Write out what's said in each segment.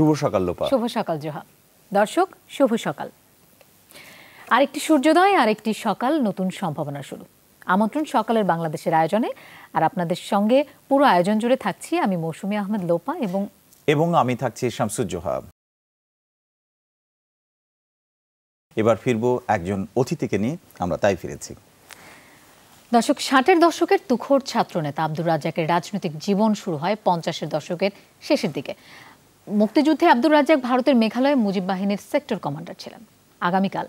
শুভ সকাল লোপা। শুভ সকাল জোহা। দর্শক শুভ সকাল। আরেকটি সূর্যোদয়, আরেকটি সকাল, নতুন সম্ভাবনা শুরু। আমন্ত্রণ সকালের বাংলাদেশের আয়োজনে। আর আপনাদের সঙ্গে পুরো আয়োজন জুড়ে থাকছি আমি মৌসুমী আহমেদ লোপা এবং আমি থাকছি শামসুজ্জোহা। এবার ফিরবো একজন অতিথিকে নিয়ে, আমরা তাই ফিরেছি। দর্শক, 60-এর দশকের তুখোর ছাত্রনেতা আব্দুর রাজ্জাকের রাজনৈতিক জীবন শুরু হয় 50-এর দশকের শেষের দিকে। মুক্তিযুদ্ধে আব্দুর রাজ্জাক ভারতের মেঘালয়ে মুজিব বাহিনীর সেক্টর কমান্ডার ছিলেন। আগামীকাল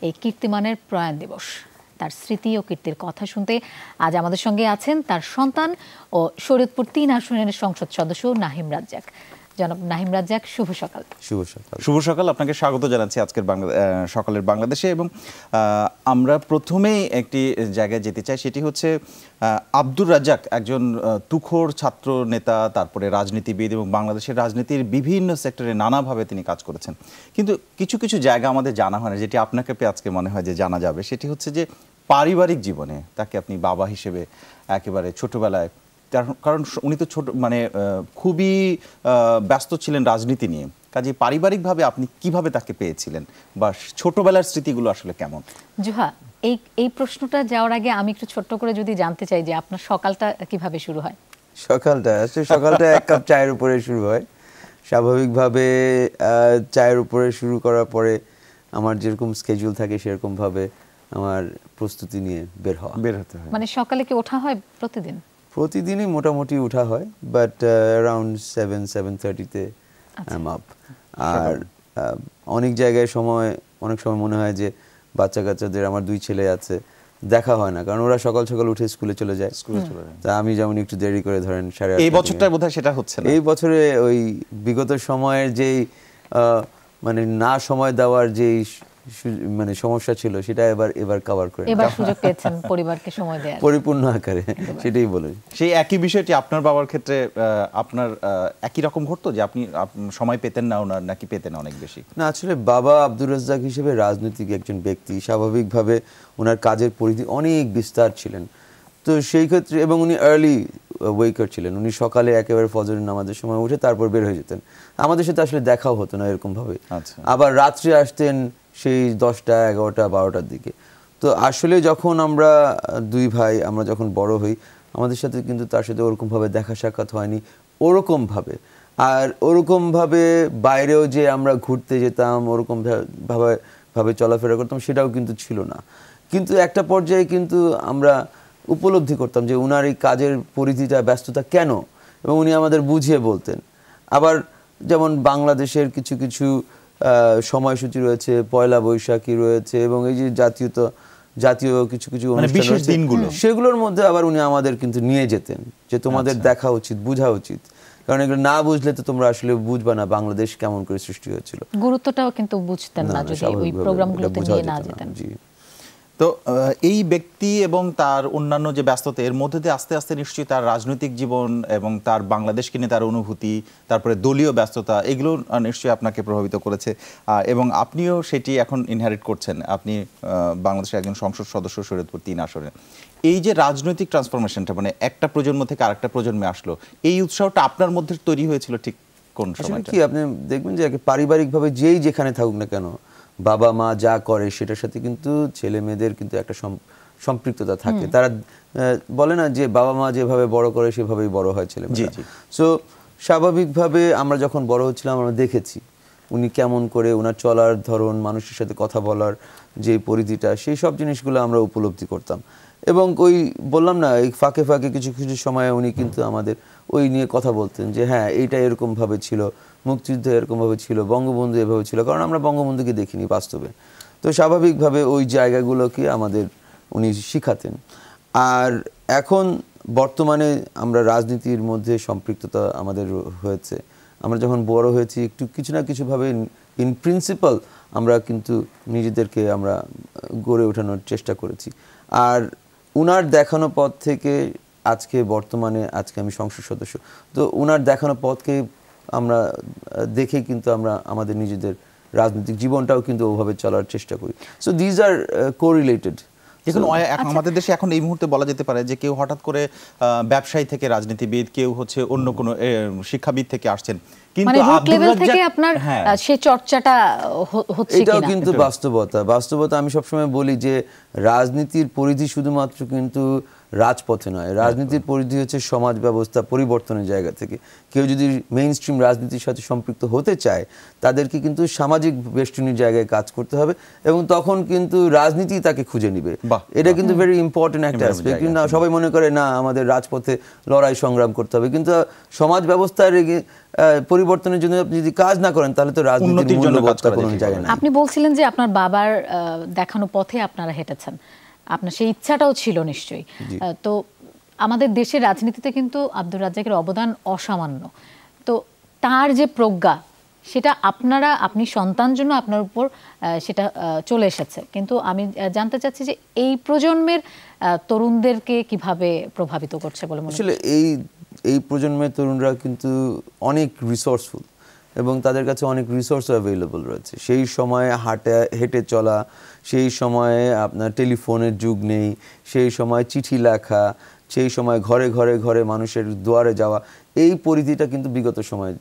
এই কীর্তিমানের প্রয়াণ দিবস। তার স্মৃতি ও কীর্তির কথা শুনতে আজ আমাদের সঙ্গে আছেন তার সন্তান ও শরীয়তপুর 3 আসনের সংসদ সদস্য নাহিম রাজ্জাক। জনাব নাহিম রাজ্জাক, শুভ সকাল। শুভ সকাল। শুভ সকাল, আপনাকে স্বাগত জানাচ্ছি আজকের সকালের বাংলাদেশে। এবং আমরা প্রথমেই একটি জায়গায় যেতে চাই, সেটি হচ্ছে আব্দুর রাজ্জাক একজন তুখোর ছাত্র নেতা, তারপরে রাজনীতিবিদ এবং বাংলাদেশের রাজনীতির বিভিন্ন সেক্টরে নানাভাবে তিনি কাজ করেছেন। কিন্তু কিছু কিছু জায়গা আমাদের জানা হয় না, যেটি আপনাকে আজকে মনে হয় যে জানা যাবে। সেটি হচ্ছে যে পারিবারিক জীবনে তাকে আপনি বাবা হিসেবে একেবারে ছোটবেলায়, কারণ উনি তো খুবই ব্যস্ত ছিলেন রাজনীতি নিয়ে, কাজে পারিবারিকভাবে আপনি কিভাবে তাকে পেয়েছিলেন বা ছোটবেলার স্মৃতিগুলো আসলে কেমন? জোহা, এই প্রশ্নটা যাওয়ার আগে আমি একটু ছোট্ট করে যদি জানতে চাই যে আপনার সকালটা কিভাবে শুরু হয়? সকালটা এক কাপ চায়ের উপরে শুরু হয়। স্বাভাবিকভাবে চায়ের উপরে শুরু করার পরে আমার যেরকম স্কেডিউল থাকে সেরকমভাবে আমার প্রস্তুতি নিয়ে বের হতে হয়। মানে সকালে কি ওঠা হয় প্রতিদিনই মোটামুটি উঠা হয়, বাট অ্যারাউন্ড 7-7:30-তে আই এম আপ। আর অনেক জায়গায় অনেক সময় মনে হয় যে বাচ্চা কাচ্চাদের, আমার 2 ছেলে আছে, দেখা হয় না, কারণ ওরা সকাল সকাল উঠে স্কুলে চলে যায়। তা আমি যেমন একটু দেরি করে, ধরেন 8:30। এই বছরটা বোধহয় সেটা হচ্ছে না। এই বছরে ওই বিগত সময়ের যেই না সময় দেওয়ার যেই সমস্যা ছিল, সেটা এবার কভার করে এবার সুযোগ পেয়েছেন পরিবারকে সময় দেওয়ার পরিপূর্ণ আকারে, সেটাই বলি। সেই একই বিষয়টি আপনার বাবার ক্ষেত্রে আপনার একই রকম ঘটতো যে আপনি সময় পেতেন না ওনার, নাকি পেতেন অনেক বেশি? না, আসলে বাবা আব্দুর রাজ্জাক হিসেবে রাজনৈতিক একজন ব্যক্তি, স্বাভাবিকভাবে ওনার কাজের পরিধি অনেক বিস্তার ছিলেন। তো সেই ক্ষেত্রে, এবং উনি আর্লি ওয়েকার ছিলেন, উনি সকালে একেবারে ফজরের নামাজের সময় উঠে তারপর বের হয়ে যেতেন। আমাদের সাথে আসলে দেখাও হতো না এরকম ভাবে। আবার রাত্রে আসতেন সেই 10টা, 11টা, 12টার দিকে। তো আসলে যখন আমরা 2 ভাই আমরা যখন বড় হই, আমাদের সাথে কিন্তু তার সাথে ওরকমভাবে দেখা সাক্ষাৎ হয়নি ওরকমভাবে। আর ওরকমভাবে বাইরেও যে আমরা ঘুরতে যেতাম, ওরকম ভাবে চলাফেরা করতাম, সেটাও কিন্তু ছিল না। কিন্তু একটা পর্যায়ে কিন্তু আমরা উপলব্ধি করতাম যে উনার এই কাজের পরিধিটা, ব্যস্ততা কেন, এবং উনি আমাদের বুঝিয়ে বলতেন। আবার যেমন বাংলাদেশের কিছু কিছু সময়সূচি রয়েছে, পয়লা বৈশাখী রয়েছে, এবং এই যে জাতীয় কিছু কিছু বিশেষ দিনগুলো, সেগুলোর মধ্যে আবার উনি আমাদের কিন্তু নিয়ে যেতেন যে তোমাদের দেখা উচিত, বোঝা উচিত, কারণ এগুলো না বুঝলে তো তোমরা আসলে বুঝবা না বাংলাদেশ কেমন করে সৃষ্টি হয়েছিল। গুরুত্বটাও কিন্তু বুঝতেন না যদি ওই প্রোগ্রামগুলোতে নিয়ে না যেতেন। তো এই ব্যক্তি এবং তার অন্যান্য যে ব্যস্ততা, এর মধ্যে দিয়ে আস্তে আস্তে নিশ্চয়ই তার রাজনৈতিক জীবন এবং তার বাংলাদেশকে নিয়ে তার অনুভূতি, তারপরে দলীয় ব্যস্ততা, এগুলো নিশ্চয়ই আপনাকে প্রভাবিত করেছে, এবং আপনিও সেটি এখন ইনহেরিট করছেন। আপনি বাংলাদেশের একজন সংসদ সদস্য, শরীয়তপুর 3 আসনে। এই যে রাজনৈতিক ট্রান্সফরমেশনটা, একটা প্রজন্ম থেকে আরেকটা প্রজন্মে আসলো, এই উৎসাহটা আপনার মধ্যে তৈরি হয়েছিল ঠিক কোন সময়? কি আপনি দেখবেন যে পারিবারিকভাবে যেই যেখানে থাকুক না কেন, বাবা মা যা করে সেটার সাথে কিন্তু ছেলে মেয়েদের কিন্তু একটা সম্পৃক্ততা থাকে। তারা বলে না যে বাবা মা যেভাবে বড় করে সেভাবেই বড় হয় ছেলে মেয়েরা। সো স্বাভাবিকভাবে আমরা যখন বড় হচ্ছিলাম, আমরা দেখেছি উনি কেমন করে, ওনার চলার ধরন, মানুষের সাথে কথা বলার যে পরিধিটা, সেই সব জিনিসগুলো আমরা উপলব্ধি করতাম। এবং ওই বললাম না, এই ফাঁকে ফাঁকে কিছু কিছু সময়ে উনি কিন্তু আমাদের ওই নিয়ে কথা বলতেন যে হ্যাঁ, এইটা এরকমভাবে ছিল, মুক্তিযুদ্ধ এরকমভাবে ছিল, বঙ্গবন্ধু এভাবে ছিল, কারণ আমরা বঙ্গবন্ধুকে দেখিনি বাস্তবে। তো স্বাভাবিকভাবে ওই জায়গাগুলোকে আমাদের উনি শিখাতেন। আর এখন বর্তমানে আমরা রাজনীতির মধ্যে সম্পৃক্ততা আমাদের হয়েছে। আমরা যখন বড় হয়েছি, একটু কিছু না কিছুভাবে ইন প্রিন্সিপাল আমরা কিন্তু নিজেদেরকে আমরা গড়ে ওঠানোর চেষ্টা করেছি। আর উনার দেখানো পথ থেকে বর্তমানে আজকে আমি সংসদ সদস্য, তো উনার দেখানো পথকে আমরা দেখে কিন্তু আমরা আমাদের নিজেদের রাজনৈতিক জীবনটাও কিন্তু ওভাবে চলার চেষ্টা করি। So these are correlated. এখন আমাদের দেশে এখন এই মুহূর্তে বলা যেতে পারে যে কেউ হঠাৎ করে ব্যবসায়ী থেকে রাজনীতিবিদ, কেউ হচ্ছে অন্য কোনো শিক্ষাবিদ থেকে আসছেন, কিন্তু রুট লেভেল থেকে আপনার সেই চর্চাটা হচ্ছে কিনা, এটাও কিন্তু বাস্তবতা। আমি সবসময় বলি যে রাজনীতির পরিধি শুধুমাত্র কিন্তু রাজপথে নয়, রাজনীতির পরিধি হচ্ছে সমাজ ব্যবস্থা পরিবর্তনের জায়গা থেকে। কেউ যদি মেইন স্ট্রিম রাজনীতির সাথে সম্পৃক্ত হতে চায়, তাদেরকে কিন্তু সামাজিক বেষ্টনীর জায়গায় কাজ করতে হবে, এবং তখন কিন্তু রাজনীতি তাকে খুঁজে নিবে। এটা কিন্তু ভেরি ইম্পর্টেন্ট একটা অ্যাসপেক্ট। কিন্তু সবাই মনে করে না, আমাদের রাজপথে লড়াই সংগ্রাম করতে হবে, কিন্তু সমাজ ব্যবস্থার পরিবর্তনের জন্য আপনি যদি কাজ না করেন, তাহলে তো রাজনীতির মূল্যবোধটা কোনো জায়গায় নাই। আপনি বলছিলেন যে আপনার বাবার দেখানো পথে আপনারা হেঁটেছেন, আপনার সেই ইচ্ছাটাও ছিল নিশ্চয়ই। তো আমাদের দেশের রাজনীতিতে কিন্তু আব্দুর রাজ্জাকের অবদান অসামান্য। তো তার যে প্রজ্ঞা, সেটা আপনি সন্তান জন্য আপনার উপর সেটা চলে এসেছে, কিন্তু আমি জানতে চাচ্ছি যে এই প্রজন্মের তরুণদেরকে কিভাবে প্রভাবিত করছে বলে মনে হয়? আসলে এই প্রজন্মের তরুণরা কিন্তু অনেক রিসোর্সফুল, এবং তাদের কাছে অনেক রিসোর্স অ্যাভেলেবল রয়েছে। সেই সময়ে হেঁটে চলা, সেই সময়ে আপনার টেলিফোনের যুগ নেই, সেই সময় চিঠি লেখা, সেই সময় ঘরে ঘরে ঘরে মানুষের দুয়ারে যাওয়া, এই পরিধিটা কিন্তু বিগত সময়ে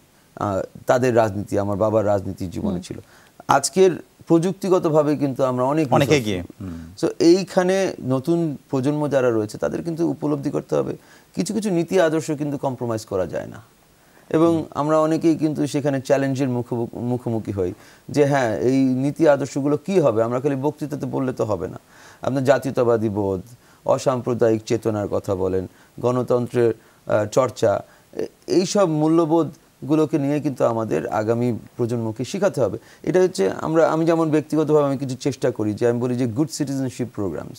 তাদের রাজনীতি, আমার বাবার রাজনীতির জীবনে ছিল। আজকের প্রযুক্তিগতভাবে কিন্তু আমরা অনেক এগিয়ে। সো এইখানে নতুন প্রজন্ম যারা রয়েছে, তাদের কিন্তু উপলব্ধি করতে হবে কিছু কিছু নীতি আদর্শ কিন্তু কম্প্রোমাইজ করা যায় না, এবং আমরা অনেকেই কিন্তু সেখানে চ্যালেঞ্জের মুখোমুখি হই যে হ্যাঁ, এই নীতি আদর্শগুলো কি হবে? আমরা খালি বক্তৃতাতে বললে তো হবে না। আপনার জাতীয়তাবাদী বোধ, অসাম্প্রদায়িক চেতনার কথা বলেন, গণতন্ত্রের চর্চা, এইসব মূল্যবোধগুলোকে নিয়ে কিন্তু আমাদের আগামী প্রজন্মকে শেখাতে হবে। এটা হচ্ছে আমি যেমন ব্যক্তিগতভাবে আমি কিছু চেষ্টা করি, যে আমি বলি যে গুড সিটিজেনশিপ প্রোগ্রামস,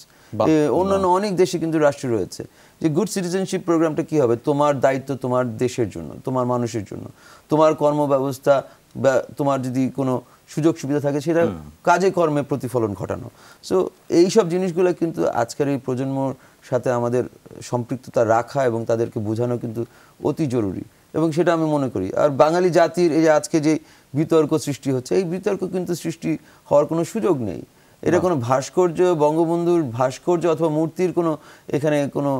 অন্যান্য অনেক দেশে কিন্তু রাষ্ট্র রয়েছে, যে গুড সিটিজেনশিপ প্রোগ্রামটা কি হবে? তোমার দায়িত্ব তোমার দেশের জন্য, তোমার মানুষের জন্য, তোমার কর্মব্যবস্থা বা তোমার যদি কোনো সুযোগ সুবিধা থাকে, সেটা কাজে কর্মে প্রতিফলন ঘটানো। সো এইসব জিনিসগুলো কিন্তু আজকের এই প্রজন্মর সাথে আমাদের সম্পৃক্ততা রাখা এবং তাদেরকে বোঝানো কিন্তু অতি জরুরি, এবং সেটা আমি মনে করি। আর বাঙালি জাতির এই যে আজকে যে বিতর্ক সৃষ্টি হচ্ছে, এই বিতর্ক কিন্তু সৃষ্টি হওয়ার কোনো সুযোগ নেই। এটা কোনো ভাস্কর্য, বঙ্গবন্ধুর ভাস্কর্য অথবা মূর্তির কোনো এখানে কোনো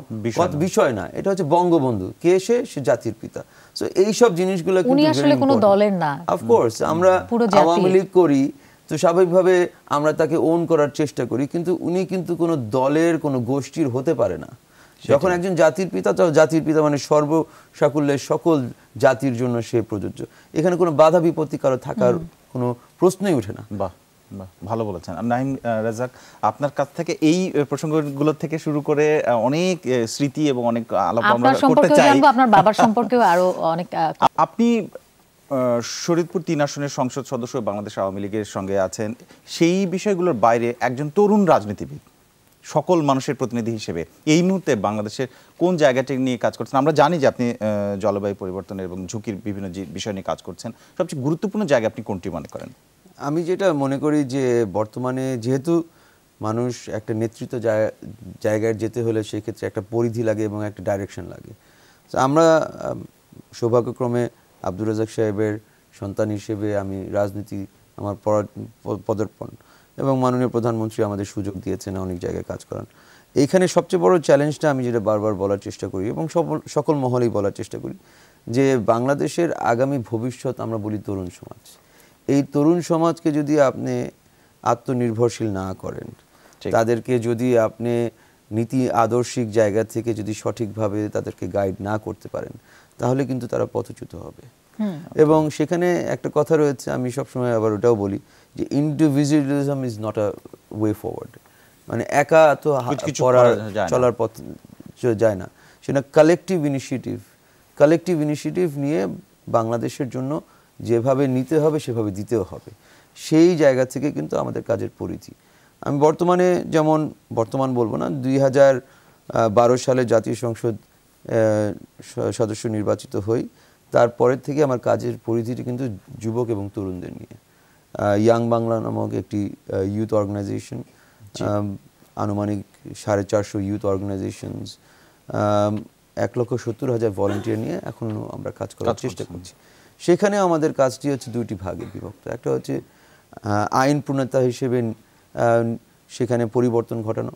বিষয় না। এটা হচ্ছে বঙ্গবন্ধু কে, সে জাতির পিতা। সো এইসব জিনিসগুলো উনি আসলে কোনো দলের না। অফকোর্স আমরা আওয়ামী লীগ করি, তো স্বাভাবিকভাবে আমরা তাকে ওন করার চেষ্টা করি, কিন্তু উনি কিন্তু কোনো দলের কোনো গোষ্ঠীর হতে পারে না। যখন একজন জাতির পিতা, তো জাতির পিতা মানে সর্বসাকুল্যের সকল জাতির জন্য সে প্রযোজ্য। এখানে কোনো বাধা বিপত্তি কারো থাকার কোনো প্রশ্নই ওঠে না। বাহ, ভালো বলেছেন নাঈম রাজ্জাক। আপনার কাছ থেকে এই প্রসঙ্গগুলো থেকে শুরু করে অনেক স্মৃতি এবং অনেক আলাপ আমরা করতে চাই। আপনার বাবার সম্পর্কেও আরো অনেক। আপনি শরীয়তপুর 3 আসনের সংসদ সদস্য, বাংলাদেশ আওয়ামী লীগের সঙ্গে আছেন। সেই বিষয়গুলোর বাইরে একজন তরুণ রাজনীতিবিদ, সকল মানুষের প্রতিনিধি হিসেবে এই মুহূর্তে বাংলাদেশের কোন জায়গাটি নিয়ে কাজ করছেন? আমরা জানি যে আপনি জলবায়ু পরিবর্তন এবং ঝুঁকির বিভিন্ন বিষয় নিয়ে কাজ করছেন। সবচেয়ে গুরুত্বপূর্ণ জায়গা আপনি কোনটি মনে করেন? আমি যেটা মনে করি যে বর্তমানে যেহেতু মানুষ একটা নেতৃত্ব জায়গায় যেতে হলে সেক্ষেত্রে একটা পরিধি লাগে এবং একটা ডাইরেকশন লাগে। তো আমরা সৌভাগ্যক্রমে আব্দুর রাজ্জাক সাহেবের সন্তান হিসেবে আমি রাজনীতি আমার পদার্পণ, এবং মাননীয় প্রধানমন্ত্রী আমাদের সুযোগ দিয়েছেন অনেক জায়গায় কাজ করার। এইখানে সবচেয়ে বড় চ্যালেঞ্জটা আমি যেটা বারবার বলার চেষ্টা করি এবং সকল মহলেই বলার চেষ্টা করি, যে বাংলাদেশের আগামী ভবিষ্যৎ আমরা বলি তরুণ সমাজ। এই তরুণ সমাজকে যদি আপনি আত্মনির্ভরশীল না করেন, তাদেরকে যদি আপনি নীতি আদর্শিক জায়গা থেকে যদি সঠিকভাবে তাদেরকে গাইড না করতে পারেন, তাহলে কিন্তু তারা পথচ্যুত হবে। এবং সেখানে একটা কথা রয়েছে, আমি সবসময় আবার ওটাও বলি, যে individualism is not a way forward. মানে একা তো চলার পথ যায় না, সেটা কালেকটিভ ইনিশিয়েটিভ নিয়ে বাংলাদেশের জন্য যেভাবে নিতে হবে সেভাবে দিতেও হবে। সেই জায়গা থেকে কিন্তু আমাদের কাজের পরিধি। আমি বর্তমান বলবো না, 2012 সালে জাতীয় সংসদ সদস্য নির্বাচিত হই, তারপরের থেকে আমার কাজের পরিধিটি কিন্তু যুবক এবং তরুণদের নিয়ে। ইয়াং বাংলা নামক একটি ইউথ অর্গানাইজেশন, আনুমানিক 450 ইউথ অর্গানাইজেশনস, 1,70,000 ভলান্টিয়ার নিয়ে এখনো আমরা কাজ করার চেষ্টা করছি। সেখানে আমাদের কাজটি হচ্ছে 2টি ভাগে বিভক্ত। একটা হচ্ছে আইন প্রণেতা হিসেবে সেখানে পরিবর্তন ঘটানো,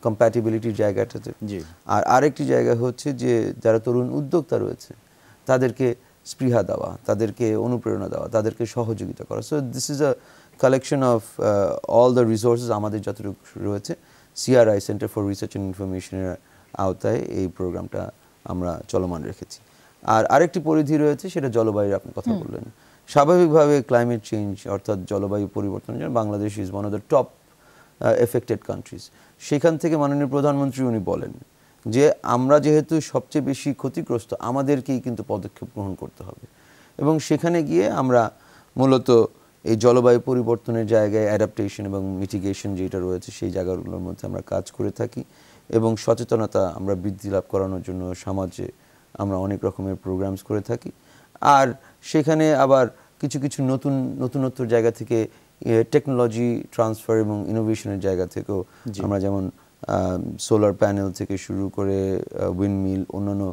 কম্প্যাটিবিলিটির জায়গাটাতে। জি। আর আরেকটি জায়গা হচ্ছে যে যারা তরুণ উদ্যোক্তা রয়েছে তাদেরকে স্পৃহা দেওয়া, তাদেরকে অনুপ্রেরণা দেওয়া, তাদেরকে সহযোগিতা করা। So this is a collection of all the resources আমাদের যতটুকু রয়েছে CRI, centre for research and ইনফরমেশনের আওতায় এই প্রোগ্রামটা আমরা চলমান রেখেছি। আর আরেকটি পরিধি রয়েছে, সেটা জলবায়ুর আপনি কথা বললেন। স্বাভাবিকভাবে ক্লাইমেট চেঞ্জ অর্থাৎ জলবায়ু পরিবর্তনের জন্য Bangladesh is one of the top affected countries. সেখান থেকে মাননীয় প্রধানমন্ত্রী উনি বলেন যে আমরা যেহেতু সবচেয়ে বেশি ক্ষতিগ্রস্ত, আমাদেরকেই কিন্তু পদক্ষেপ গ্রহণ করতে হবে। এবং সেখানে গিয়ে আমরা মূলত এই জলবায়ু পরিবর্তনের জায়গায় অ্যাডাপ্টেশন এবং মিটিগেশন যেটা রয়েছে সেই জায়গাগুলোর মধ্যে আমরা কাজ করে থাকি এবং সচেতনতা আমরা বৃদ্ধি লাভ করানোর জন্য সমাজে আমরা অনেক রকমের প্রোগ্রামস করে থাকি। আর সেখানে আবার কিছু কিছু নতুনত্ব জায়গা থেকে টেকনোলজি ট্রান্সফার এবং ইনোভেশনের জায়গা থেকেও আমরা যেমন সোলার প্যানেল থেকে শুরু করে উইন্ডমিল, অন্যান্য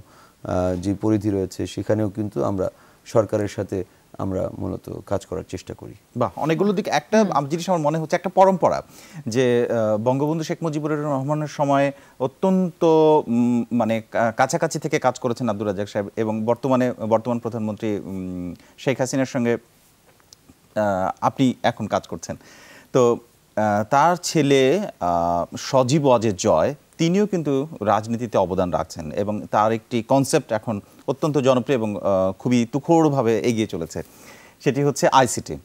যে পরিধি রয়েছে সেখানেও কিন্তু আমরা সরকারের সাথে আমরা মূলত কাজ করার চেষ্টা করি। বাহ, অনেকগুলো দিক। একটা জিনিস আমার মনে হচ্ছে একটা পরম্পরা যে বঙ্গবন্ধু শেখ মুজিবুর রহমানের সময় অত্যন্ত মানে কাছাকাছি থেকে কাজ করেছেন আব্দুর রাজ্জাক সাহেব এবং বর্তমান প্রধানমন্ত্রী শেখ হাসিনার সঙ্গে আপনি এখন কাজ করছেন। তো তার ছেলে সজীব ওয়াজেদ জয় তিনিও কিন্তু রাজনীতিতে অবদান রাখছেন এবং তার একটি কনসেপ্ট এখন অত্যন্ত জনপ্রিয় এবং খুবই তুখোড়ভাবে এগিয়ে চলেছে, সেটি হচ্ছে আইসিটি।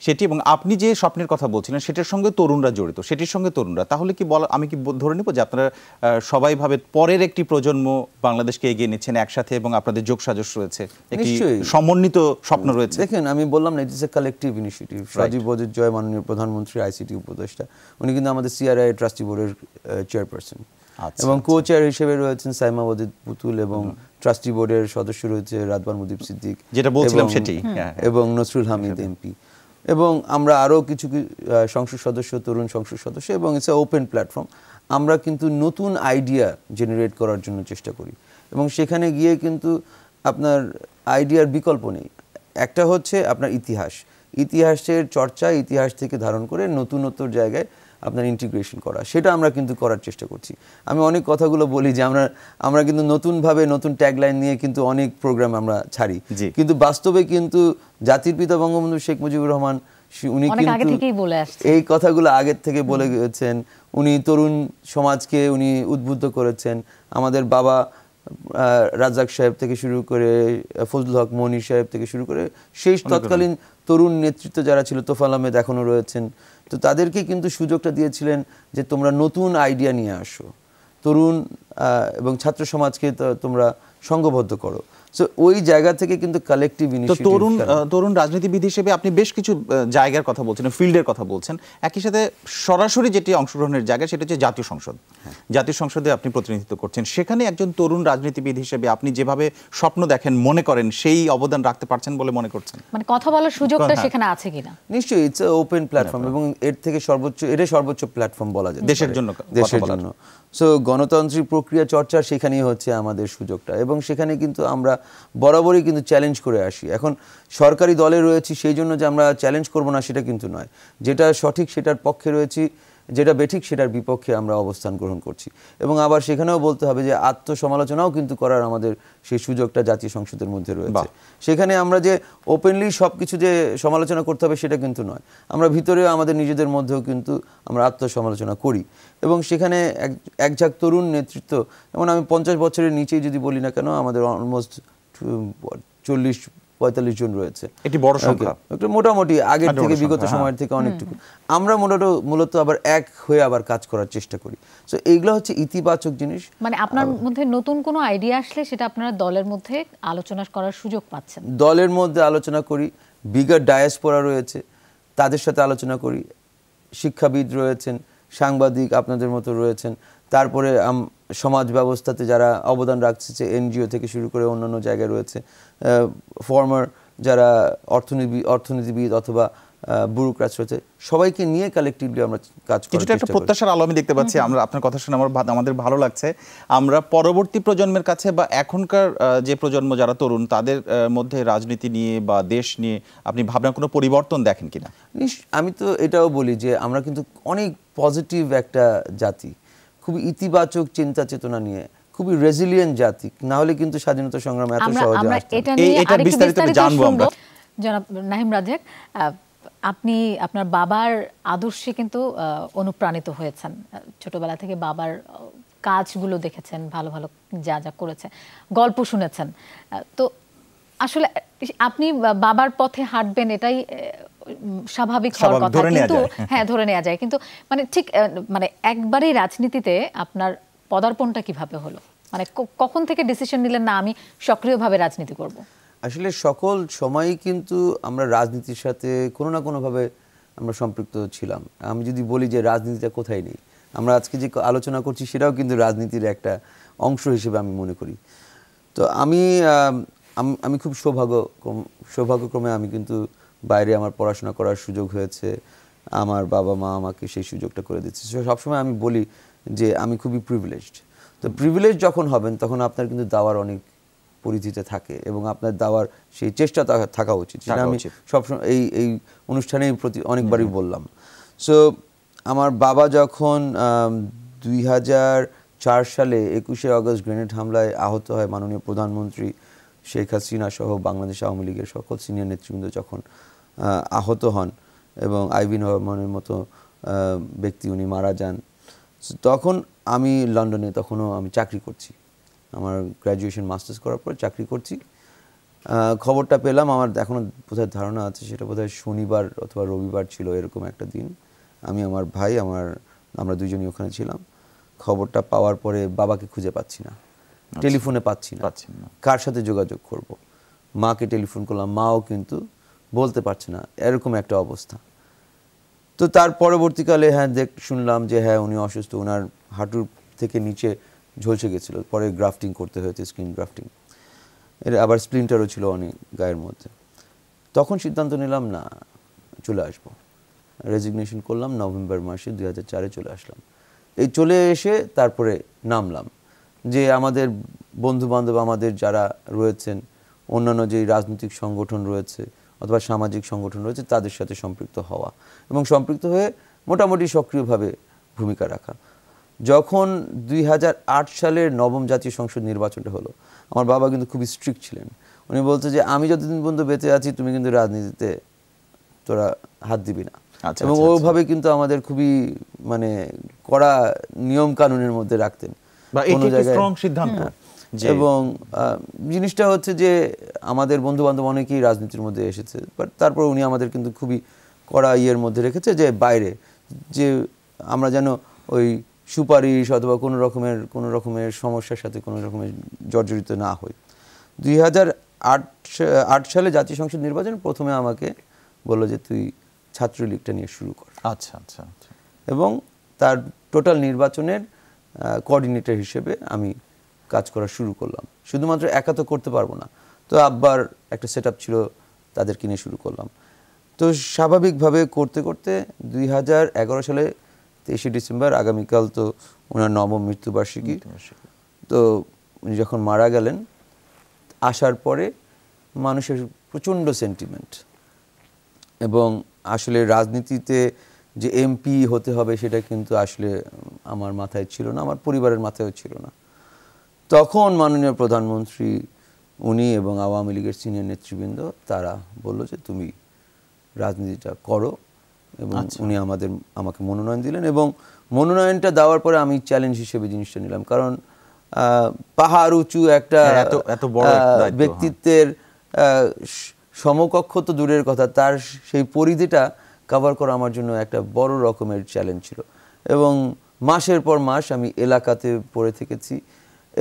সেটি এবং আপনি যে স্বপ্নের কথা বলছিলেন সেটার সঙ্গে তরুণরা জড়িত, সেটির সঙ্গে তরুণরা। তাহলে কি আমি কি ধরে নেব যে আপনারা সবাই ভাবে পরের একটি প্রজন্ম বাংলাদেশকে এগিয়ে নিচ্ছেন একসাথে এবং আপনাদের যোগসাজশ রয়েছে, একটি সমন্বিত স্বপ্ন রয়েছে? দেখেন, আমি বললাম না, it is a collective initiative. Sajeeb Wazed Joy মাননীয় প্রধানমন্ত্রী আইসিটি উপদেষ্টা, উনি কিন্তু আমাদের সিআরআই ট্রাস্টি বোর্ডের চেয়ারপারসন এবং কো চেয়ার হিসেবে রয়েছেন সাইমা ওয়াজিদ পুতুল এবং ট্রাস্টি বোর্ডের সদস্য রয়েছে রাদওয়ান মুদিব সিদ্দিক, যেটা বলছিলাম সেটি, এবং নসরুল হামিদ এমপি, এবং আমরা আরও কিছু সংসদ সদস্য, তরুণ সংসদ সদস্য, এবং ইটস এ ওপেন প্ল্যাটফর্ম। আমরা কিন্তু নতুন আইডিয়া জেনারেট করার জন্য চেষ্টা করি এবং সেখানে গিয়ে কিন্তু আপনার আইডিয়ার বিকল্প নেই। একটা হচ্ছে আপনার ইতিহাসের চর্চা, ইতিহাস থেকে ধারণ করে নতুনত্ব জায়গায় আপনার ইন্টিগ্রেশন করা, সেটা আমরা কিন্তু করার চেষ্টা করছি। আমি অনেক কথাগুলো বলি যে আমরা কিন্তু নতুনভাবে নতুন ট্যাগলাইন নিয়ে কিন্তু অনেক প্রোগ্রাম আমরা ছাড়ি, কিন্তু বাস্তবে কিন্তু জাতির পিতা বঙ্গবন্ধু শেখ মুজিবুর রহমান উনি কিন্তু এই কথাগুলো আগের থেকে বলে গেছেন। উনি তরুণ সমাজকে উনি উদ্বুদ্ধ করেছেন। আমাদের বাবা রাজ্জাক সাহেব থেকে শুরু করে ফজলুল হক মনির সাহেব থেকে শুরু করে সেই তৎকালীন তরুণ নেতৃত্ব যারা ছিল, তোফাল আহমেদ এখনো রয়েছেন, তো তাদেরকে কিন্তু সুযোগটা দিয়েছিলেন যে তোমরা নতুন আইডিয়া নিয়ে আসো, তরুণ এবং ছাত্র সমাজকে তোমরা সংঘবদ্ধ করো। সো ওই জায়গা থেকে কিন্তু কালেকটিভ ইনিশিয়েটিভ। তরুণ রাজনীতিবিদ হিসেবে আপনি বেশ কিছু জায়গার কথা বলছেন, ফিল্ডের কথা বলছেন, একই সাথে সরাসরি যেটি অংশগ্রহণের জায়গা সেটা হচ্ছে জাতীয় সংসদ। জাতীয় সংসদে আপনি প্রতিনিধিত্ব করছেন, সেখানে একজন তরুণ রাজনীতিবিদ হিসেবে আপনি যেভাবে স্বপ্ন দেখেন, মনে করেন সেই অবদান রাখতে পারছেন বলে মনে করছেন? মানে কথা বলার সুযোগটা সেখানে আছে কিনা? নিশ্চয়ই, ইটস এ ওপেন প্ল্যাটফর্ম এবং এর থেকে সর্বোচ্চ প্ল্যাটফর্ম বলা যায় দেশের জন্য। সো গণতান্ত্রিক প্রক্রিয়া চর্চার সেখানেই হচ্ছে আমাদের সুযোগটা এবং সেখানে কিন্তু আমরা বরাবরই কিন্তু চ্যালেঞ্জ করে আসি। এখন সরকারি দলে রয়েছি সেই জন্য যে আমরা চ্যালেঞ্জ করব না সেটা কিন্তু নয়, যেটা সঠিক সেটার পক্ষে রয়েছি, যেটা বেঠিক সেটার বিপক্ষে আমরা অবস্থান গ্রহণ করছি। এবং আবার সেখানেও বলতে হবে যে আত্মসমালোচনাও কিন্তু করার আমাদের সেই সুযোগটা জাতীয় সংসদের মধ্যে রয়েছে। সেখানে আমরা যে ওপেনলি সব কিছু যে সমালোচনা করতে হবে সেটা কিন্তু নয়, আমরা ভিতরেও আমাদের নিজেদের মধ্যেও কিন্তু আমরা আত্মসমালোচনা করি এবং সেখানে এক ঝাঁক তরুণ নেতৃত্ব, যেমন আমি 50 বছরের নিচেই যদি বলি না কেন, আমাদের অলমোস্ট 40-45 জন রয়েছে। এটি বড় সংখ্যা, একটা মোটামুটি আগের থেকে বিগত সময়ের থেকে অনেকটুকু। আমরা মূলত আবার এক হয়ে আবার কাজ করার চেষ্টা করি। সো এইগুলো হচ্ছে ইতিবাচক জিনিস। মানে আপনার মধ্যে নতুন কোনো আইডিয়া আসলে সেটা আপনারা দলের মধ্যে আলোচনা করার সুযোগ পাচ্ছেন? দলের মধ্যে আলোচনা করি, বিগার ডায়াসপোরা রয়েছে তাদের সাথে আলোচনা করি, শিক্ষাবিদ রয়েছেন, সাংবাদিক আপনাদের মতো রয়েছেন, তারপরে সমাজ ব্যবস্থাতে যারা অবদান রাখছে এনজিও থেকে শুরু করে অন্যান্য জায়গায় রয়েছে, ফর্মার যারা অর্থনীতিবিদ অথবা ব্যুরোক্র্যাটস রয়েছে, সবাইকে নিয়ে কালেক্টিভলি আমরা কাজ করি। কিছুটা একটা প্রত্যাশার আলো আমি দেখতে পাচ্ছি। আমরা আপনার কথা শুনে আমাদের ভালো লাগছে। আমরা পরবর্তী প্রজন্মের কাছে বা এখনকার যে প্রজন্ম যারা তরুণ, তাদের মধ্যে রাজনীতি নিয়ে বা দেশ নিয়ে আপনি ভাবনা কোনো পরিবর্তন দেখেন কিনা? আমি তো এটাও বলি যে আমরা কিন্তু অনেক পজিটিভ একটা জাতি, খুবই ইতিবাচক চিন্তা চেতনা নিয়ে, খুবই রেজিলিয়েন্ট জাতি, না হলে কিন্তু স্বাধীনতা সংগ্রাম এত সহজে আসতো না। এটা নিয়ে এটা আরেকটু বিস্তারিত জানবো আমরা। জনাব নাহিম রাজ্জাক, আপনি আপনার বাবার আদর্শে কিন্তু অনুপ্রাণিত হয়েছেন, ছোটবেলা থেকে বাবার কাজগুলো দেখেছেন, ভালো ভালো যা যা করেছে, গল্প শুনেছেন। তো আসলে আপনি বাবার পথে হাঁটবেন এটাই স্বাভাবিক হওয়ার কথা, কিন্তু হ্যাঁ ধরে নেওয়া যায়, কিন্তু মানে ঠিক মানে একবারেই রাজনীতিতে আপনার পদার্পণটা কিভাবে হলো? মানে কখন থেকে ডিসিশন নিলেন না আমি সক্রিয়ভাবে রাজনীতি করব? আসলে সকল সময়ই কিন্তু আমরা রাজনীতির সাথে কোনো না কোনোভাবে আমরা সম্পৃক্ত ছিলাম। আমি যদি বলি যে রাজনীতিটা কোথায় নেই, আমরা আজকে যে আলোচনা করছি সেটাও কিন্তু রাজনীতির একটা অংশ হিসেবে আমি মনে করি। তো আমি খুব সৌভাগ্যক্রমে আমি কিন্তু বাইরে আমার পড়াশোনা করার সুযোগ হয়েছে, আমার বাবা মা আমাকে সেই সুযোগটা করে দিচ্ছে। সবসময় আমি বলি যে আমি খুবই প্রিভিলেজড। তো প্রিভিলেজ যখন হবেন তখন আপনার কিন্তু দাওয়ার অনেক পরিধিতে থাকে এবং আপনার দাওয়ার সেই চেষ্টা থাকা উচিত, সেটা আমি সবসময় এই অনুষ্ঠানেই অনেকবারই বললাম। সো আমার বাবা যখন 2004 সালে 21শে আগস্ট গ্রেনেড হামলায় আহত হয়, মাননীয় প্রধানমন্ত্রী শেখ হাসিনা সহ বাংলাদেশ আওয়ামী লীগের সকল সিনিয়র নেতৃবৃন্দ যখন আহত হন এবং আইভি রহমানের মতো ব্যক্তি উনি মারা যান, তখন আমি লন্ডনে তখনও আমি চাকরি করছি, আমার গ্র্যাজুয়েশন মাস্টার্স করার পর চাকরি করছি। খবরটা পেলাম, আমার এখনও বোধহয় ধারণা আছে সেটা বোধহয় শনিবার অথবা রবিবার ছিল, এরকম একটা দিন। আমি, আমার ভাই, আমরা দুইজনই ওখানে ছিলাম। খবরটা পাওয়ার পরে বাবাকে খুঁজে পাচ্ছি না, টেলিফোনে পাচ্ছি না, কার সাথে যোগাযোগ করব। মাকে টেলিফোন করলাম, মাও কিন্তু বলতে পারছে না, এরকম একটা অবস্থা। তো তার পরবর্তীকালে শুনলাম যে হ্যাঁ উনি অসুস্থ, ওনার হাঁটুর থেকে নিচে ঝলসে গেছিল, পরে গ্রাফটিং করতে হয়েছে, স্কিন গ্রাফটিং, এর আবার স্প্লিন্টারও ছিল অনেক গায়ের মধ্যে। তখন সিদ্ধান্ত নিলাম না, চলে আসবো, রেজিগনেশন করলাম নভেম্বর মাসে 2004-এ চলে আসলাম। এই চলে এসে তারপরে নামলাম যে আমাদের বন্ধু বান্ধব, আমাদের যারা রয়েছেন, অন্যান্য যে রাজনৈতিক সংগঠন রয়েছে অথবা সামাজিক সংগঠন রয়েছে, তাদের সাথে সম্পৃক্ত হওয়া এবং সম্পৃক্ত হয়ে মোটামুটি সক্রিয়ভাবে ভূমিকা রাখা। যখন 2008 সালের নবম জাতীয় সংসদ নির্বাচনটা হলো, আমার বাবা কিন্তু খুবই স্ট্রিক্ট ছিলেন। উনি বলতে যে আমি যতদিন পর্যন্ত বেঁচে আছি তুমি কিন্তু রাজনীতিতে তোরা হাত দিবি না, এবং ওভাবে কিন্তু আমাদের খুবই মানে কড়া নিয়ম কানুনের মধ্যে রাখতেন কোনো জায়গায়। এবং জিনিসটা হচ্ছে যে আমাদের বন্ধু বান্ধব অনেকেই রাজনীতির মধ্যে এসেছে, বাট তারপর উনি আমাদের কিন্তু খুবই কড়া ইয়ের মধ্যে রেখেছে যে বাইরে যে আমরা যেন ওই সুপারিশ অথবা কোনো রকমের সমস্যার সাথে কোনো রকমের জর্জরিত না হই। 2008 সালে জাতীয় সংসদ নির্বাচন প্রথমে আমাকে বললো যে তুই ছাত্রলীগটা নিয়ে শুরু কর। আচ্ছা আচ্ছা। এবং তার টোটাল নির্বাচনের কোঅর্ডিনেটর হিসেবে আমি কাজ করা শুরু করলাম। শুধুমাত্র একা তো করতে পারবো না, তো আব্বার একটা সেট আপ ছিল, তাদেরকে নিয়ে শুরু করলাম। তো স্বাভাবিকভাবে করতে করতে 2011 সালে 23শে ডিসেম্বর, আগামীকাল তো ওনার নবম মৃত্যুবার্ষিকী, তো উনি যখন মারা গেলেন, আসার পরে মানুষের প্রচণ্ড সেন্টিমেন্ট, এবং আসলে রাজনীতিতে যে এমপি হতে হবে সেটা কিন্তু আসলে আমার মাথায় ছিল না, আমার পরিবারের মাথায়ও ছিল না। তখন মাননীয় প্রধানমন্ত্রী উনি এবং আওয়ামী লীগের সিনিয়র নেতৃবৃন্দ তারা বলল যে তুমি রাজনীতিটা করো, এবং উনি আমাকে মনোনয়ন দিলেন। এবং মনোনয়নটা দেওয়ার পরে আমি চ্যালেঞ্জ হিসেবে জিনিসটা নিলাম, কারণ পাহাড় উঁচু একটা ব্যক্তিত্বের সমকক্ষ তো দূরের কথা, তার সেই পরিধিটা কভার করা আমার জন্য একটা বড় রকমের চ্যালেঞ্জ ছিল। এবং মাসের পর মাস আমি এলাকাতে পড়ে থেকেছি,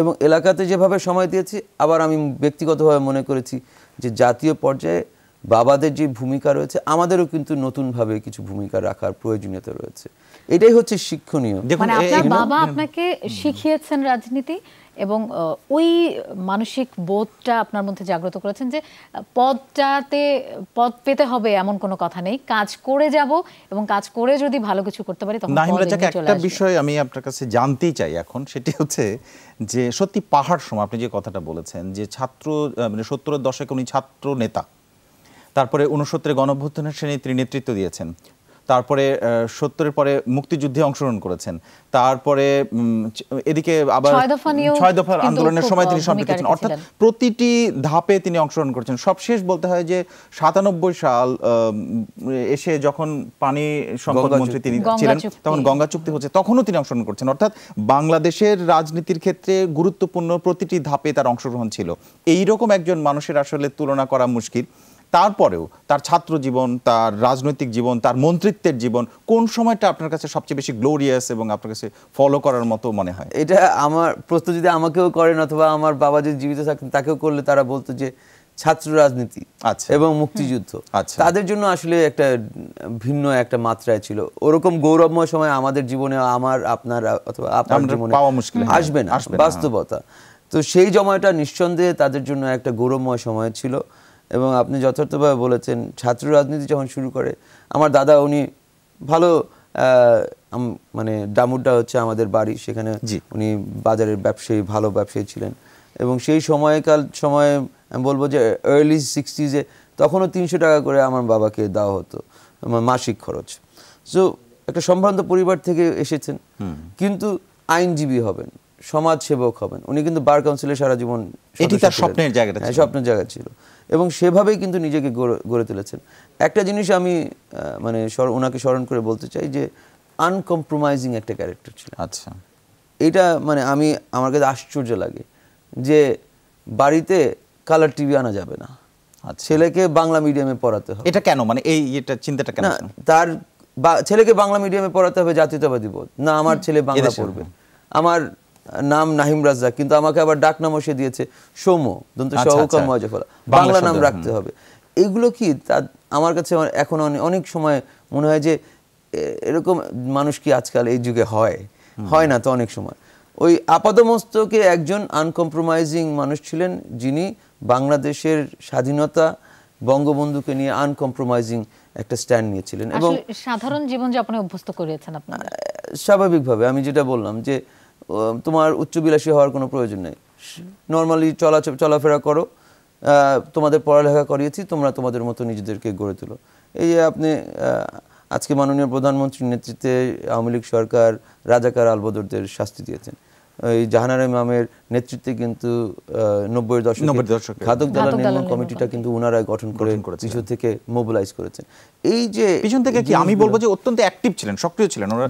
এবং এলাকাতে যেভাবে সময় দিয়েছি, আবার আমি ব্যক্তিগতভাবে মনে করেছি যে জাতীয় পর্যায়ে বাবাদের যে ভূমিকা রয়েছে, আমাদেরও কিন্তু নতুনভাবে কিছু ভূমিকা রাখার প্রয়োজনীয়তা রয়েছে। এটাই হচ্ছে শিক্ষণীয়। মানে আপনার বাবা আপনাকে শিখিয়েছেন রাজনীতি, এবং ওই মানসিক বোধটা আপনার মধ্যে জাগ্রত করেছেন যে পদ পেতে হবে এমন কোনো কথা নেই, কাজ করে যাব, এবং কাজ করে যদি ভালো কিছু করতে পারি তখন নাহিম রাজ্জাক, একটা বিষয় আমি আপনার কাছে জানতেই চাই এখন, সেটি হচ্ছে যে সত্যি পাহাড় সম আপনি যে কথাটা বলেছেন যে ছাত্র মানে 70-এর দশকে উনি ছাত্র নেতা, তারপরে 69-এ গণঅভ্যুত্থানের তিনি নেতৃত্ব দিয়েছেন, তারপরে 70-এর পরে মুক্তিযুদ্ধে অংশগ্রহণ করেছেন, তারপরে এদিকে আবার 6 দফা আন্দোলনের সময় তিনি সম্পৃক্ত ছিলেন। অর্থাৎ প্রতিটি ধাপে তিনি অংশগ্রহণ করেছেন। সবশেষ বলতে হয় যে 97 সাল এসে যখন পানি সম্পদ মন্ত্রী তিনি ছিলেন, তখন গঙ্গা চুক্তি হচ্ছে, তখনও তিনি অংশগ্রহণ করছেন। অর্থাৎ বাংলাদেশের রাজনীতির ক্ষেত্রে গুরুত্বপূর্ণ প্রতিটি ধাপে তার অংশগ্রহণ ছিল। এইরকম একজন মানুষের আসলে তুলনা করা মুশকিল। তারপরেও তার ছাত্র জীবন, তার রাজনৈতিক জীবন, তার মন্ত্রিত্বের জীবন, কোন সময়টা আপনার কাছে সবচেয়ে বেশি গ্লোরিয়াস এবং আপনার কাছে ফলো করার মতো মনে হয়? এটা আমার প্রশ্ন যদি আমাকেও করেন অথবা আমার বাবা যদি জীবিত থাকতেন তাকেও করলে তারা বলতো যে ছাত্র রাজনীতি এবং মুক্তিযুদ্ধ তাদের জন্য আসলে একটা ভিন্ন একটা মাত্রায় ছিল। ওরকম গৌরবময় সময় আমাদের জীবনে আমার আপনার অথবা আপনার জীবনে আসবে না, বাস্তবতা। তো সেই সময়টা নিঃসন্দেহে তাদের জন্য একটা গৌরবময় সময় ছিল। এবং আপনি যথার্থভাবে বলেছেন, ছাত্র রাজনীতি যখন শুরু করে আমার দাদা, উনি ভালো মানে ডামুড্ডা হচ্ছে আমাদের বাড়ি, সেখানে উনি বাজারের ব্যবসায়ী, ভালো ব্যবসায়ী ছিলেন। এবং সেই সময়ে আমি বলবো যে আর্লি 60s তখনও 300 টাকা করে আমার বাবাকে দেওয়া হতো মাসিক খরচ। সো একটা সম্ভ্রান্ত পরিবার থেকে এসেছেন, কিন্তু আইনজীবী হবেন, সমাজসেবক হবেন। উনি কিন্তু বার কাউন্সিলে সারা জীবন, এটি তার স্বপ্নের জায়গাটা, স্বপ্নের জায়গা ছিল এবং সেভাবেই কিন্তু নিজেকে গড়ে তুলেছেন। একটা জিনিস আমি মানে ওনাকে স্মরণ করে বলতে চাই যে আনকম্প্রোমাইজিং একটা ক্যারেক্টার ছিল। আচ্ছা, এটা মানে আমার কাছে আশ্চর্য লাগে যে বাড়িতে কালার টিভি আনা যাবে না, ছেলেকে বাংলা মিডিয়ামে পড়াতে হবে। এটা কেন, মানে এটা চিন্তাটা কেন? তার ছেলেকে বাংলা মিডিয়ামে পড়াতে হবে জাতীয়তাবাদী বোধ না, আমার ছেলে বাংলা পড়বে। আমার নাম নাহিম রাজ্জাক, কিন্তু আমাকে আবার ডাক নামও সে দিয়েছে সৌম্য, দন্ত সহকার মজাফলা, বাংলা নাম রাখতে হবে। এগুলো কি আমার কাছে এখন অনেক সময় মনে হয় যে এরকম মানুষ কি আজকাল এই যুগে হয় না তো। অনেক সময় ওই আপাদমস্তকে একজন আনকম্প্রোমাইজিং মানুষ ছিলেন, যিনি বাংলাদেশের স্বাধীনতা, বঙ্গবন্ধুকে নিয়ে আনকম্প্রোমাইজিং একটা স্ট্যান্ড নিয়েছিলেন এবং সাধারণ জীবনযাপনে অভ্যস্ত করিয়েছেন আপনাদের। স্বাভাবিকভাবে আমি যেটা বললাম যে তোমার উচ্চবিলাসী হওয়ার কোনো প্রয়োজন নেই, নর্মালি চলাফেরা করো, তোমাদের পড়ালেখা করিয়েছি, তোমরা তোমাদের মতো নিজেদেরকে গড়ে তোলো। এই যে আপনি আজকে মাননীয় প্রধানমন্ত্রীর নেতৃত্বে আওয়ামী লীগ সরকার রাজাকার আলবদরদের শাস্তি দিয়েছেন। এই জাহানারা ইমামের নেতৃত্বে কিন্তু 90-এর দশকে ঘাতক দালাল নির্মূল কমিটিটা কিন্তু ওনারাই গঠন করে পিছন থেকে মোবিলাইজ করেছেন। এই যে পিছন থেকে কি আমি বলবো যে অত্যন্ত অ্যাক্টিভ ছিলেন, সক্রিয় ছিলেন ওরা।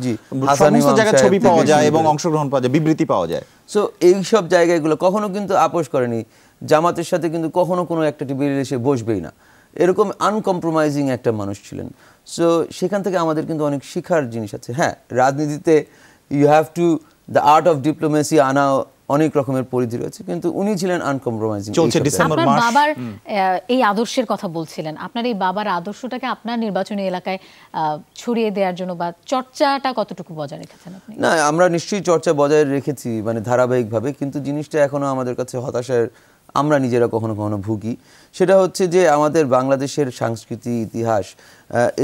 সমস্ত জায়গায় ছবি পাওয়া যায় এবং অংশগ্রহণ পাওয়া যায়, বিবৃতি পাওয়া যায়। সো এই সব জায়গাগুলো কখনো কিন্তু আপোষ করেনি, জামাতের সাথে কিন্তু কখনো কোনো একটা টিভির এসে বসবেই না, এরকম আনকম্প্রোমাইজিং একটা মানুষ ছিলেন। সো সেখান থেকে আমাদের কিন্তু অনেক শিখার জিনিস আছে। হ্যাঁ, রাজনীতিতে you have to the art of diplomacy আনা অনেক রকমের পরিধি রয়েছে, কিন্তু উনি ছিলেন আনকম্প্রোমাইজিং। চলছে ডিসেম্বর মাস। বাবার এই আদর্শের কথা বলছিলেন, আপনার এই বাবার আদর্শটাকে আপনার নির্বাচনী এলাকায় ছড়িয়ে দেওয়ার জন্য বা চর্চাটা কতটুকু বজায় রেখেছেন আপনি? না, আমরা নিশ্চয়ই চর্চা বজায় রেখেছি, মানে ধারাবাহিকভাবে, কিন্তু জিনিসটা এখনো আমাদের কাছে হতাশার, আমরা নিজেরা কখনো কখনো ভুগি। সেটা হচ্ছে যে আমাদের বাংলাদেশের সংস্কৃতি, ইতিহাস,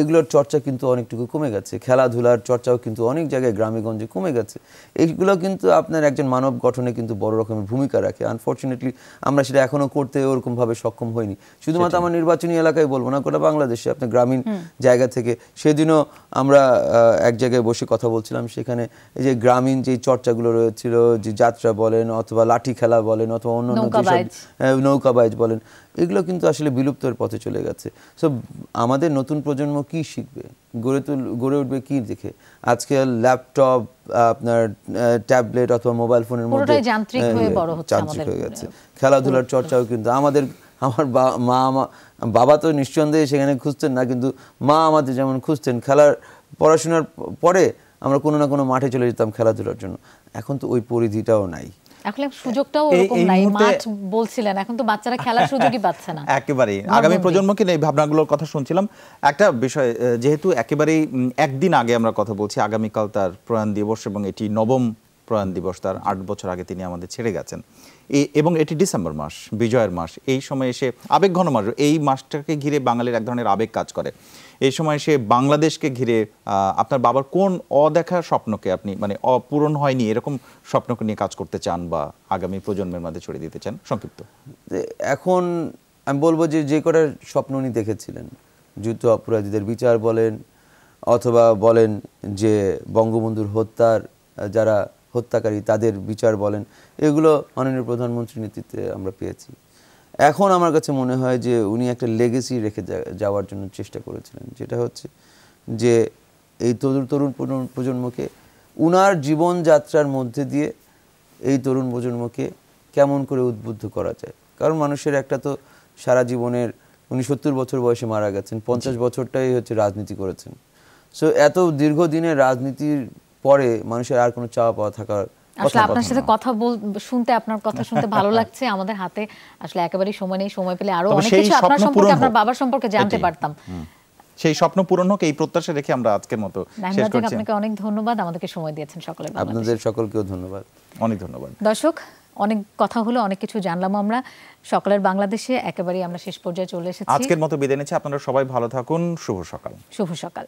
এগুলোর চর্চা কিন্তু অনেকটুকু কমে গেছে। খেলাধুলার চর্চাও কিন্তু অনেক জায়গায় গ্রামে গঞ্জে কমে গেছে। এইগুলো কিন্তু আপনার একজন মানব গঠনে কিন্তু বড় রকমের ভূমিকা রাখে। আনফর্চুনেটলি আমরা সেটা এখনো করতে ওরকমভাবে সক্ষম হইনি। শুধুমাত্র আমার নির্বাচনী এলাকায় বলবো না, গোটা বাংলাদেশে আপনি গ্রামীণ জায়গা থেকে, সেদিনও আমরা এক জায়গায় বসে কথা বলছিলাম, সেখানে এই যে গ্রামীণ যে চর্চাগুলো রয়েছিল, যে যাত্রা বলেন অথবা লাঠি খেলা বলেন অথবা অন্য নৌকাবাইজ বলেন, এগুলো কিন্তু আসলে বিলুপ্তের পথে চলে গেছে। সো আমাদের নতুন প্রজন্ম কি শিখবে, গড়ে উঠবে কি দেখে? আজকে ল্যাপটপ, আপনার ট্যাবলেট অথবা মোবাইল ফোনের মধ্যে যান্ত্রিক হয়ে গেছে। খেলাধুলার চর্চাও কিন্তু আমার বাবা তো নিঃসন্দেহে সেখানে খুঁজতেন না, কিন্তু মা আমাদের যেমন খুঁজতেন, পড়াশোনার পরে আমরা কোনো না কোনো মাঠে চলে যেতাম খেলাধুলার জন্য। এখন তো ওই পরিধিটাও নাই, এখন সুযোগটাও এরকম নাই। মাঠ বলছিলেন, এখন তো বাচ্চারা খেলার সুযোগই পাচ্ছে না একেবারে। আগামী প্রজন্মকে এই ভাবনাগুলোর কথা শুনছিলাম। একটা বিষয়, যেহেতু একেবারেই একদিন আগে আমরা কথা বলছি, আগামীকাল তার প্রয়াণ দিবস এবং এটি 9ম প্রয়াণ দিবস। তার 8 বছর আগে তিনি আমাদের ছেড়ে গেছেন এবং এটি ডিসেম্বর মাস, বিজয়ের মাস। এই সময় এসে আবেগঘন মাস, এই মাসটাকে ঘিরে বাঙালির এক ধরনের আবেগ কাজ করে। এই সময় এসে বাংলাদেশকে ঘিরে আপনার বাবার কোন অদেখা স্বপ্নকে আপনি, মানে অপূরণ হয়নি এরকম স্বপ্নকে নিয়ে কাজ করতে চান বা আগামী প্রজন্মের মধ্যে ছড়িয়ে দিতে চান? সংক্ষিপ্ত। এখন আমি বলবো যে কটা স্বপ্ন উনি দেখেছিলেন, যুদ্ধ অপরাধীদের বিচার বলেন অথবা বলেন যে বঙ্গবন্ধুর হত্যার যারা হত্যাকারী তাদের বিচার বলেন, এগুলো মাননীয় প্রধানমন্ত্রীর নেতৃত্বে আমরা পেয়েছি। এখন আমার কাছে মনে হয় যে উনি একটা লেগেসি রেখে যাওয়ার জন্য চেষ্টা করেছিলেন, যেটা হচ্ছে যে এই তরুণ প্রজন্মকে উনার জীবনযাত্রার মধ্যে দিয়ে এই তরুণ প্রজন্মকে কেমন করে উদ্বুদ্ধ করা যায়। কারণ মানুষের একটা তো সারা জীবনের, উনি 70 বছর বয়সে মারা গেছেন, 50 বছরটাই হচ্ছে রাজনীতি করেছেন। সো এত দীর্ঘদিনের রাজনীতির পরে মানুষের আর কোনো চাওয়া পাওয়া থাকার আসলে আপনার সাথে কথা শুনতে, আপনার কথা শুনতে ভালো লাগছে। আমাদের হাতে আসলে একেবারেই সময় নেই, সময় পেলে আরো অনেক কিছু আপনার সম্পর্কে, আপনার বাবার সম্পর্কে জানতে পারতাম। সেই স্বপ্ন পূরণ হোক, এই প্রত্যাশা রেখে আমরা আজকের মতো শেষ করছি। আপনাকে অনেক ধন্যবাদ, আমাদেরকে সময় দিয়েছেন। সকলের আপনাদের সকলকেও ধন্যবাদ, অনেক ধন্যবাদ। দর্শক, অনেক কথা হলো, অনেক কিছু জানলাম আমরা। সকলের বাংলাদেশে একেবারেই আমরা শেষ পর্যায়ে চলে এসেছি। আজকের মতো বিদায় নিচ্ছি। আপনারা সবাই ভালো থাকুন। শুভ সকাল। শুভ সকাল।